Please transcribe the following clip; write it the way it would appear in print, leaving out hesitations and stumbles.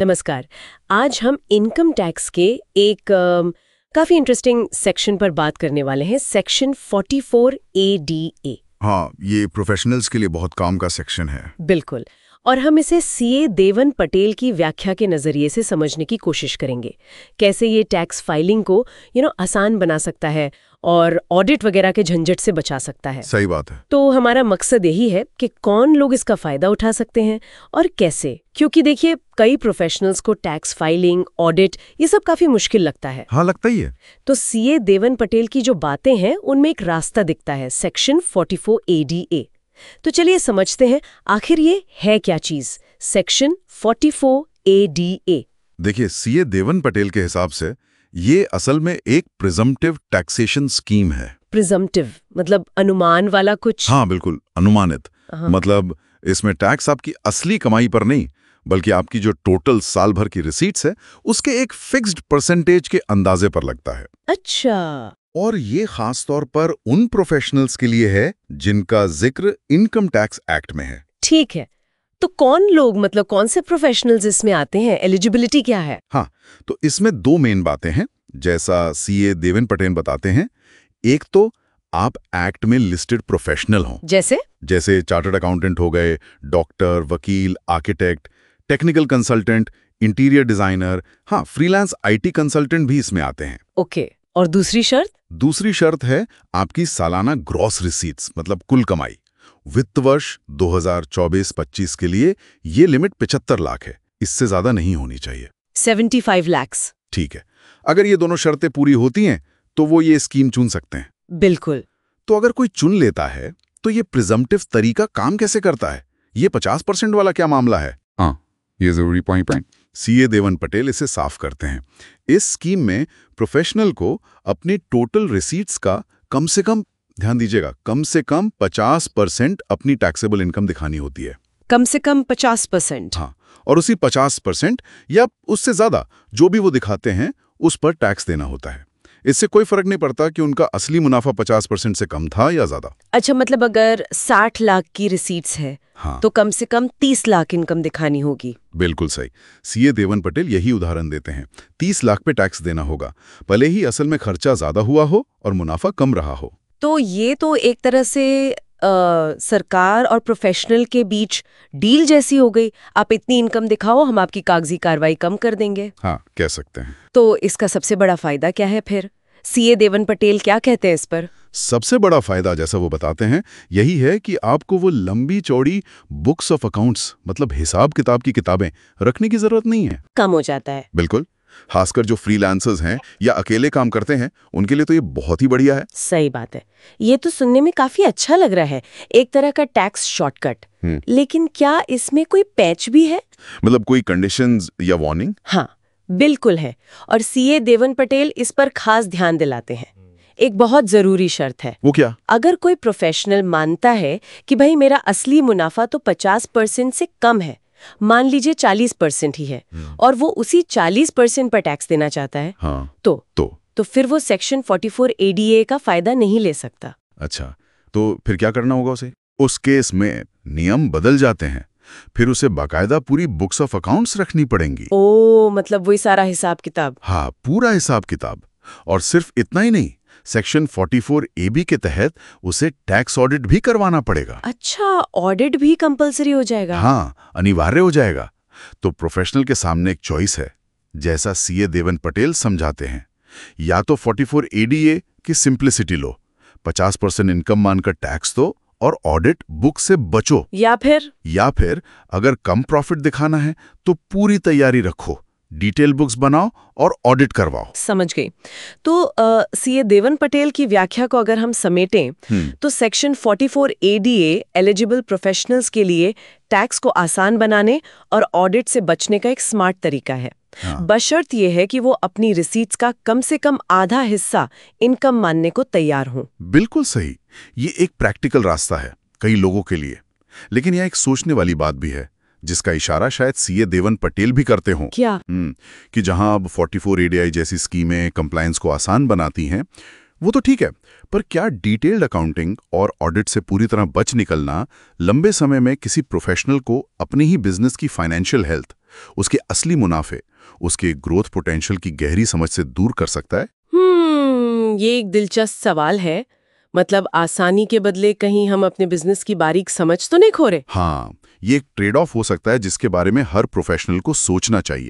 नमस्कार। आज हम इनकम टैक्स के एक काफी इंटरेस्टिंग सेक्शन पर बात करने वाले हैं, सेक्शन 44 ADA। हाँ, ये प्रोफेशनल्स के लिए बहुत काम का सेक्शन है। बिल्कुल। और हम इसे सीए देवन पटेल की व्याख्या के नजरिए से समझने की कोशिश करेंगे। कैसे ये टैक्स फाइलिंग को आसान बना सकता है और ऑडिट वगैरह के झंझट से बचा सकता है। सही बात है। तो हमारा मकसद यही है कि कौन लोग इसका फायदा उठा सकते हैं और कैसे, क्योंकि देखिए कई प्रोफेशनल्स को टैक्स फाइलिंग, ऑडिट ये सब काफी मुश्किल लगता है। हाँ, लगता ही है। तो सीए देवन पटेल की जो बातें हैं उनमें एक रास्ता दिखता है, सेक्शन 44 ADA। तो चलिए समझते हैं आखिर ये है क्या चीज, सेक्शन 44 ADA। देखिए, सीए देवन पटेल के हिसाब से ये असल में एक प्रिजम्पटिव टैक्सेशन स्कीम है। प्रिजम्पटिव मतलब अनुमान वाला कुछ? हाँ, बिल्कुल अनुमानित। मतलब इसमें टैक्स आपकी असली कमाई पर नहीं, बल्कि आपकी जो टोटल साल भर की रिसीट्स है उसके एक फिक्स्ड परसेंटेज के अंदाजे पर लगता है। अच्छा। और ये खास तौर पर उन प्रोफेशनल्स के लिए है जिनका जिक्र इनकम टैक्स एक्ट में है। ठीक है, तो कौन लोग, मतलब कौन से प्रोफेशनल्स इसमें आते हैं, एलिजिबिलिटी क्या है? हाँ, तो इसमें दो मेन बातें हैं, जैसा सीए देवन पटेल बताते हैं। एक तो आप एक्ट में लिस्टेड प्रोफेशनल हों, जैसे चार्टर्ड अकाउंटेंट हो गए, डॉक्टर, वकील, architect, technical consultant, interior designer, हाँ फ्रीलांस आईटी कंसल्टेंट भी इसमें आते हैं। ओके। और दूसरी शर्त? दूसरी शर्त है आपकी सालाना ग्रॉस रिसीट्स, मतलब कुल कमाई। वित्त वर्ष 2024-25 के लिए ये लिमिट 75 लाख है, इससे ज्यादा नहीं होनी चाहिए। 75 लाख। ठीक है, अगर ये दोनों शर्तें पूरी होती हैं तो वो ये स्कीम चुन सकते हैं। बिल्कुल। तो अगर कोई चुन लेता है तो ये प्रिजम्पटिव तरीका काम कैसे करता है? ये 50% वाला क्या मामला है? हाँ, ये जरूरी पॉइंट सीए देवन पटेल इसे साफ करते हैं। इस स्कीम में प्रोफेशनल को अपने टोटल रिसीट्स का कम से कम, ध्यान दीजिएगा, कम से कम 50% अपनी टैक्सेबल इनकम दिखानी होती है। कम से कम 50%? हाँ, और उसी 50% या उससे ज्यादा जो भी वो दिखाते हैं उस पर टैक्स देना होता है। इससे कोई फर्क नहीं पड़ता कि उनका असली मुनाफा 50% से कम था या ज्यादा। अच्छा, मतलब अगर 60 लाख की रिसीट्स है, हाँ, तो कम से कम 30 लाख इनकम दिखानी होगी। बिल्कुल सही। सीए देवन पटेल यही उदाहरण देते हैं। 30 लाख पे टैक्स देना होगा, भले ही असल में खर्चा ज्यादा हुआ हो और मुनाफा कम रहा हो। तो ये तो एक तरह से सरकार और प्रोफेशनल के बीच डील जैसी हो गई। आप इतनी इनकम दिखाओ, हम आपकी कागजी कार्रवाई कम कर देंगे। हाँ, कह सकते हैं। तो इसका सबसे बड़ा फायदा क्या है फिर? सीए देवन पटेल क्या कहते हैं इस पर? सबसे बड़ा फायदा, जैसा वो बताते हैं, यही है कि आपको वो लंबी चौड़ी बुक्स ऑफ अकाउंट्स, मतलब हिसाब किताब की किताबें रखने की जरूरत नहीं है। कम हो जाता है। बिल्कुल। खासकर जो फ्रीलांसर्स हैं या अकेले काम करते हैं उनके लिए तो ये बहुत ही बढ़िया है। सही बात है। ये तो सुनने में काफी अच्छा लग रहा है, एक तरह का टैक्स शॉर्टकट। लेकिन क्या इसमें कोई पैच भी है? मतलब कोई कंडीशंस या वार्निंग? हाँ, बिल्कुल है। और सीए देवन पटेल इस पर खास ध्यान दिलाते हैं। एक बहुत जरूरी शर्त है। वो क्या? अगर कोई प्रोफेशनल मानता है कि भाई मेरा असली मुनाफा तो 50% से कम है, मान लीजिए 40% ही है, और वो उसी 40% पर टैक्स देना चाहता है, हाँ, तो फिर वो सेक्शन 44 ADA का फायदा नहीं ले सकता। अच्छा, तो फिर क्या करना होगा उसे? उस केस में नियम बदल जाते हैं। फिर उसे बाकायदा पूरी बुक्स ऑफ अकाउंट्स रखनी पड़ेंगी। ओ, मतलब वही सारा हिसाब किताब? हाँ, पूरा हिसाब किताब। और सिर्फ इतना ही नहीं, सेक्शन 44 AB के तहत उसे टैक्स ऑडिट भी करवाना पड़ेगा। अच्छा, ऑडिट भी कंपलसरी हो जाएगा? हाँ, अनिवार्य हो जाएगा। तो प्रोफेशनल के सामने एक चॉइस है, जैसा सीए देवन पटेल समझाते हैं। या तो 44 ADA की सिंप्लिसिटी लो, 50% इनकम मानकर टैक्स दो और ऑडिट बुक से बचो, या फिर अगर कम प्रॉफिट दिखाना है तो पूरी तैयारी रखो, डिटेल बुक्स बनाओ और ऑडिट करवाओ। समझ गई। तो सीए देवन पटेल की व्याख्या को अगर हम समेटें तो सेक्शन 44 ADA एलिजिबल प्रोफेशनल्स के लिए टैक्स को आसान बनाने और ऑडिट से बचने का एक स्मार्ट तरीका है। हाँ। बशर्त ये है कि वो अपनी रिसीट्स का कम से कम आधा हिस्सा इनकम मानने को तैयार हों। बिल्कुल सही। ये एक प्रैक्टिकल रास्ता है कई लोगों के लिए, लेकिन यह एक सोचने वाली बात भी है, जिसका इशारा शायद सीए देवन पटेल भी करते हों। क्या? कि जहां अब 44 ADI जैसी स्कीमें कंप्लायंस को आसान बनाती हैं, वो तो ठीक है, पर क्या डिटेल्ड अकाउंटिंग और ऑडिट से पूरी तरह बच निकलना लंबे समय में किसी प्रोफेशनल को अपनी ही बिजनेस की फाइनेंशियल हेल्थ उसके असली मुनाफे, उसके ग्रोथ पोटेंशियल की गहरी समझ से दूर कर सकता है? ये एक दिलचस्प सवाल है। मतलब आसानी के बदले कहीं हम अपने बिजनेस की बारीक समझ तो नहीं खो रहे? हाँ, ये एक ट्रेड ऑफ हो सकता है जिसके बारे में हर प्रोफेशनल को सोचना चाहिए।